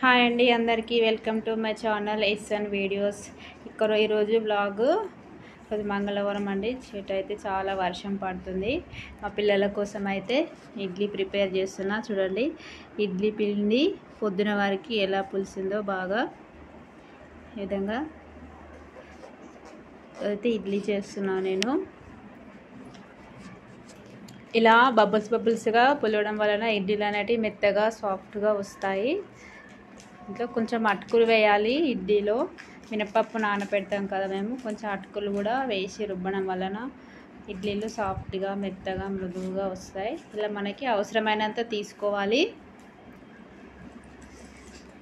Hi అండి అందరికీ welcome to my channel SN videos. ఈరోజు బ్లాగ్ రోజు మంగళవారం అండి. చెట్టు అయితే చాలా వర్షం పడుతుంది. మా పిల్లల కోసం అయితే ఇడ్లీ ప్రిపేర్ చేస్తున్నా. చూడండి, ఇడ్లీ పిండి పొద్దున వారికి ఎలా పులిసిందో బాగా ఈ విధంగా అయితే ఇడ్లీ చేస్తున్నా నేను. ఇలా బబుల్స్గా పులవడం వలన ఇడ్లీలు అనేటివి మెత్తగా సాఫ్ట్గా వస్తాయి. ఇంట్లో కొంచెం అటుకులు వేయాలి. ఇడ్లీలో మినపప్పు నానబెడతాం కదా మేము, కొంచెం అటుకులు కూడా వేసి రుబ్బడం వలన ఇడ్లీలు సాఫ్ట్గా మెత్తగా మృదువుగా వస్తాయి. ఇలా మనకి అవసరమైనంత తీసుకోవాలి.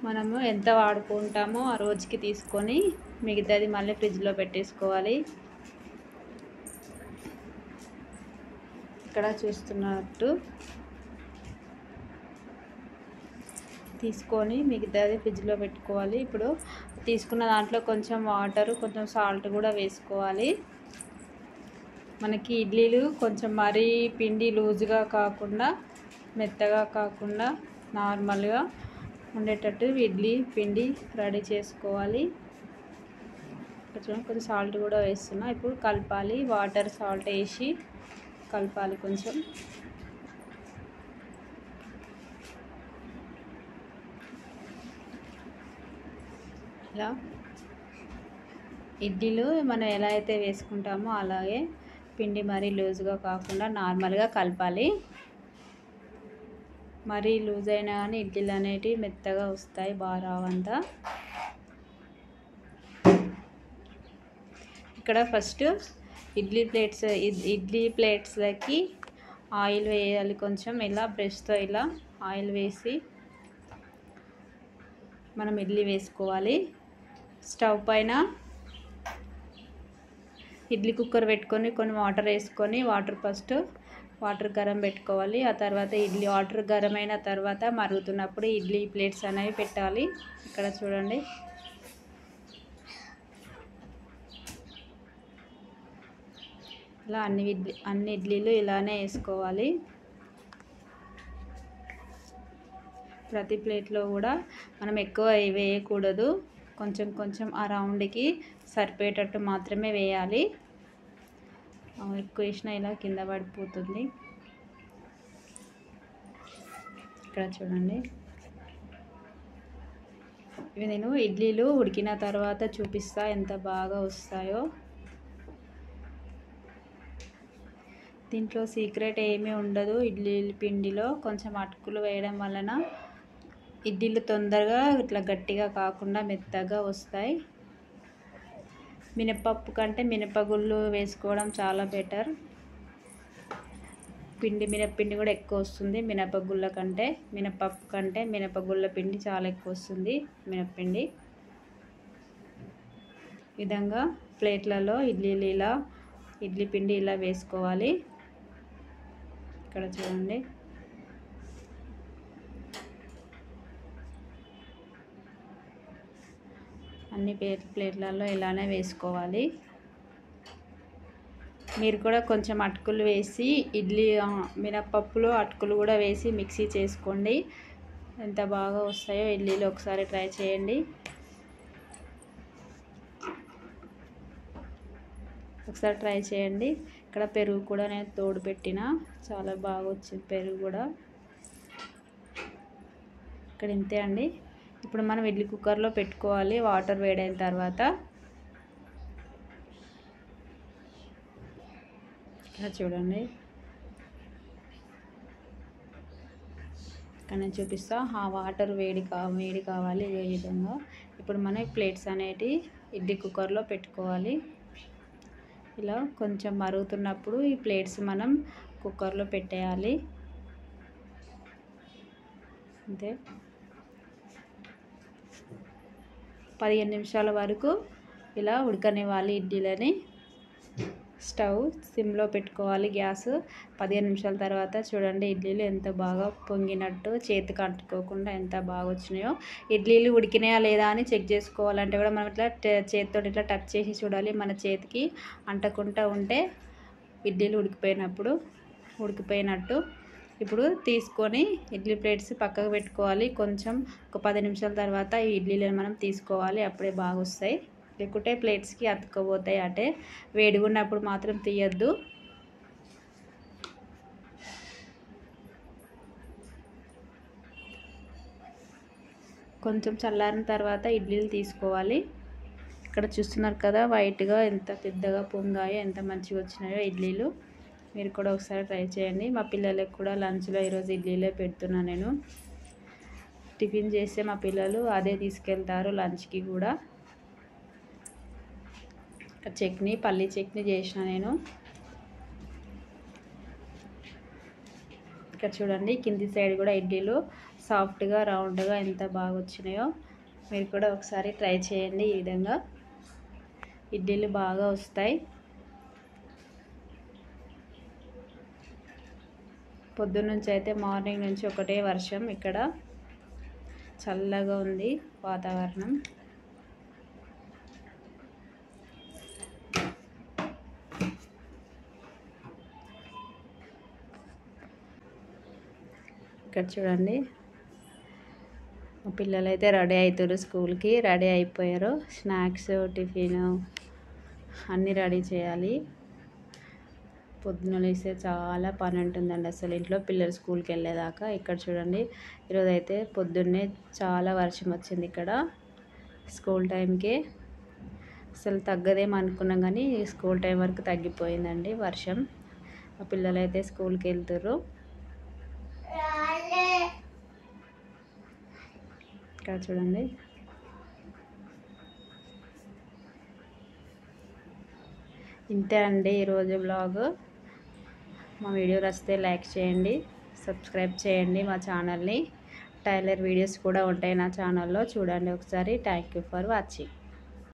మనము ఎంత వాడుకుంటామో ఆ రోజుకి తీసుకొని మిగతాది మళ్ళీ ఫ్రిడ్జ్లో పెట్టేసుకోవాలి. ఇక్కడ చూస్తున్నట్టు తీసుకొని మిగతాది ఫ్రిడ్జ్లో పెట్టుకోవాలి. ఇప్పుడు తీసుకున్న దాంట్లో కొంచెం వాటర్, కొంచెం సాల్ట్ కూడా వేసుకోవాలి. మనకి ఇడ్లీలు కొంచెం మరీ పిండి లూజుగా కాకుండా మెత్తగా కాకుండా నార్మల్గా ఉండేటట్టు ఇడ్లీ పిండి రెడీ చేసుకోవాలి. కొంచెం సాల్ట్ కూడా వేస్తున్నా. ఇప్పుడు కలపాలి. వాటర్ సాల్ట్ వేసి కలపాలి. కొంచెం ఇలా ఇడ్లీలు మనం ఎలా అయితే వేసుకుంటామో అలాగే పిండి మరీ లూజ్గా కాకుండా నార్మల్గా కలపాలి. మరీ లూజ్ అయినా కానీ ఇడ్లీలు అనేటివి మెత్తగా వస్తాయి, బాగా రావంతా. ఇక్కడ ఫస్ట్ ఇడ్లీ ప్లేట్స్లకి ఆయిల్ వేయాలి. కొంచెం ఇలా బ్రష్తో ఇలా ఆయిల్ వేసి మనం ఇడ్లీ వేసుకోవాలి. స్టవ్ పైన ఇడ్లీ కుక్కర్ పెట్టుకొని కొన్ని వాటర్ వేసుకొని వాటర్ గరం పెట్టుకోవాలి. ఆ తర్వాత వాటర్ గరం అయిన తర్వాత మరుగుతున్నప్పుడు ఇడ్లీ ప్లేట్స్ అనేవి పెట్టాలి. ఇక్కడ చూడండి, ఇలా అన్ని ఇడ్లీలు ఇలానే వేసుకోవాలి. ప్రతి ప్లేట్లో కూడా మనం ఎక్కువ వేయకూడదు. కొంచెం కొంచెం ఆ రౌండ్కి సరిపోయేటట్టు మాత్రమే వేయాలి. ఎక్కువ వేసినా ఇలా కింద పడిపోతుంది. ఇక్కడ చూడండి, ఇవి నేను ఇడ్లీలు ఉడికిన తర్వాత చూపిస్తా ఎంత బాగా వస్తాయో. దీంట్లో సీక్రెట్ ఏమీ ఉండదు. ఇడ్లీ పిండిలో కొంచెం అటుకులు వేయడం వలన ఇడ్లీలు తొందరగా ఇట్లా గట్టిగా కాకుండా మెత్తగా వస్తాయి. మినపప్పు కంటే మినపగుళ్ళు వేసుకోవడం చాలా బెటర్. మినప్పిండి కూడా ఎక్కువ వస్తుంది మినపగుళ్ళ కంటే. మినపప్పు కంటే మినపగుళ్ళ పిండి చాలా ఎక్కువ వస్తుంది మినప్పిండి. ఈ విధంగా ప్లేట్లలో ఇడ్లీ పిండి ఇలా వేసుకోవాలి. ఇక్కడ చూడండి, అన్ని ప్లేట్లలో ఇలానే వేసుకోవాలి. మీరు కూడా కొంచెం అటుకులు వేసి మినపప్పులో అటుకులు కూడా వేసి మిక్సీ చేసుకోండి. ఎంత బాగా వస్తాయో ఇడ్లీలు ఒకసారి ట్రై చేయండి. ఇక్కడ పెరుగు కూడా నేను తోడు పెట్టిన, చాలా బాగా వచ్చింది పెరుగు కూడా. ఇక్కడ ఇంతే అండి. ఇప్పుడు మనం ఇడ్లీ కుక్కర్లో పెట్టుకోవాలి. వాటర్ వేడైన తర్వాత ఇక్కడ చూడండి, ఇక్కడ నేను చూపిస్తా. ఆ వాటర్ వేడి కావాలి ఈ విధంగా. ఇప్పుడు మనం ప్లేట్స్ అనేటివి ఇడ్లీ కుక్కర్లో పెట్టుకోవాలి. ఇలా కొంచెం మరుగుతున్నప్పుడు ఈ ప్లేట్స్ మనం కుక్కర్లో పెట్టేయాలి. అంతే, 15 నిమిషాల వరకు ఇలా ఉడకనివ్వాలి ఇడ్లీలని. స్టవ్ సిమ్లో పెట్టుకోవాలి గ్యాస్. 15 నిమిషాల తర్వాత చూడండి ఇడ్లీలు ఎంత బాగా పొంగినట్టు, చేతికి అంటుకోకుండా ఎంత బాగా వచ్చినాయో. ఇడ్లీలు ఉడికినాయా లేదా అని చెక్ చేసుకోవాలంటే కూడా మనం ఇట్లా చేతితో ఇట్లా టచ్ చేసి చూడాలి. మన చేతికి అంటకుండా ఉంటే ఇడ్లీలు ఉడికిపోయినట్టు. ఇప్పుడు తీసుకొని ఇడ్లీ ప్లేట్స్ పక్కకు పెట్టుకోవాలి. కొంచెం ఒక 10 నిమిషాల తర్వాత ఈ ఇడ్లీలను మనం తీసుకోవాలి. అప్పుడే బాగా వస్తాయి. లేకుంటే ప్లేట్స్కి అతుక్కపోతాయి. అంటే వేడిగా ఉన్నప్పుడు మాత్రం తీయద్దు. కొంచెం చల్లారిన తర్వాత ఇడ్లీలు తీసుకోవాలి. ఇక్కడ చూస్తున్నారు కదా, వైట్గా ఎంత పెద్దగా పొంగాయో, ఎంత మంచిగా వచ్చినాయో ఇడ్లీలు. మీరు కూడా ఒకసారి ట్రై చేయండి. మా పిల్లలకు కూడా లంచ్లో ఈరోజు ఇడ్లీలే పెడుతున్నా నేను. టిఫిన్ చేస్తే మా పిల్లలు అదే తీసుకెళ్తారు లంచ్కి కూడా. చట్నీ, పల్లీ చట్నీ చేసిన నేను. ఇక్కడ చూడండి, కింది సైడ్ కూడా ఇడ్లీలు సాఫ్ట్గా రౌండ్గా ఎంత బాగా వచ్చినాయో. మీరు కూడా ఒకసారి ట్రై చేయండి. ఈ విధంగా ఇడ్లీలు బాగా వస్తాయి. పొద్దున్నుంచి అయితే మార్నింగ్ నుంచి ఒకటే వర్షం. ఇక్కడ చల్లగా ఉంది వాతావరణం. ఇక్కడ చూడండి, మా పిల్లలు అయితే రెడీ అవుతారు, స్కూల్కి రెడీ అయిపోయారు. స్నాక్స్, టిఫిన్ అన్నీ రెడీ చేయాలి. పొద్దున లేస్తే చాలా పని ఉంటుందండి అసలు ఇంట్లో, పిల్లలు స్కూల్కి వెళ్ళేదాకా. ఇక్కడ చూడండి, ఈరోజు అయితే పొద్దున్నే చాలా వర్షం వచ్చింది ఇక్కడ స్కూల్ టైంకి. అసలు తగ్గదేమో అనుకున్నాం కానీ స్కూల్ టైం వరకు తగ్గిపోయిందండి వర్షం. మా పిల్లలు అయితే స్కూల్కి వెళ్తారు. ఇక్కడ చూడండి, ఇంతే అండి ఈరోజు బ్లాగ్. మా వీడియో నచ్చితే లైక్ చేయండి, సబ్స్క్రైబ్ చేయండి మా ఛానల్ని. టైలర్ వీడియోస్ కూడా ఉంటాయి నా ఛానల్లో, చూడండి ఒకసారి. Thank you for watching.